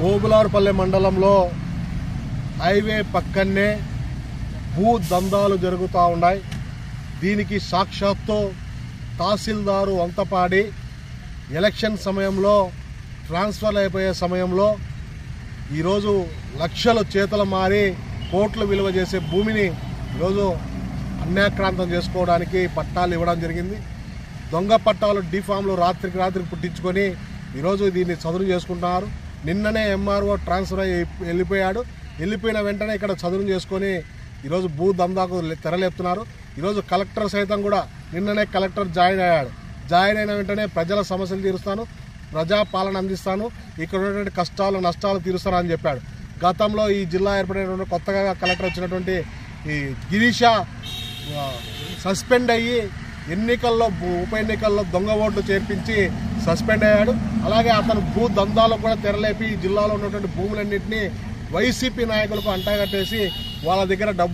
ఓబులార్పల్లి మండలంలో హైవే పక్కనే భూ దందాలు జరుగుతూ ఉన్నాయి. దీనికి సాక్షాత్తు తహసీల్దారు వంతపాడి ఎలక్షన్ సమయంలో ట్రాన్స్ఫర్ అయిపోయే సమయంలో ఈరోజు లక్షలు చేతులు మారి కోట్లు విలువ చేసే భూమిని ఈరోజు అన్యాక్రాంతం చేసుకోవడానికి పట్టాలు ఇవ్వడం జరిగింది. దొంగ పట్టాలు డిఫామ్లు రాత్రికి పుట్టించుకొని ఈరోజు దీన్ని చదును చేసుకుంటున్నారు. నిన్ననే ఎంఆర్ఓ ట్రాన్స్ఫర్ అయ్యి వెళ్ళిపోయిన వెంటనే ఇక్కడ చదును చేసుకొని ఈరోజు భూ దందాకు తెరలేపుతున్నారు. ఈరోజు కలెక్టర్ సైతం కూడా నిన్ననే కలెక్టర్ జాయిన్ అయిన వెంటనే ప్రజల సమస్యలు తీరుస్తాను, ప్రజాపాలన అందిస్తాను, ఇక్కడ ఉన్నటువంటి కష్టాలు నష్టాలు తీరుస్తాను అని చెప్పాడు. గతంలో ఈ జిల్లా ఏర్పడినటువంటి కొత్తగా కలెక్టర్ వచ్చినటువంటి ఈ గిరీష సస్పెండ్ అయ్యి ఉప ఎన్నికల్లో దొంగ ఓట్లు చేర్పించి సస్పెండ్ అయ్యాడు. అలాగే అతను భూ దందాలకు కూడా తెరలేపి జిల్లాలో ఉన్నటువంటి భూములన్నింటినీ వైసీపీ నాయకులకు అంటగట్టేసి వాళ్ళ దగ్గర డబ్బు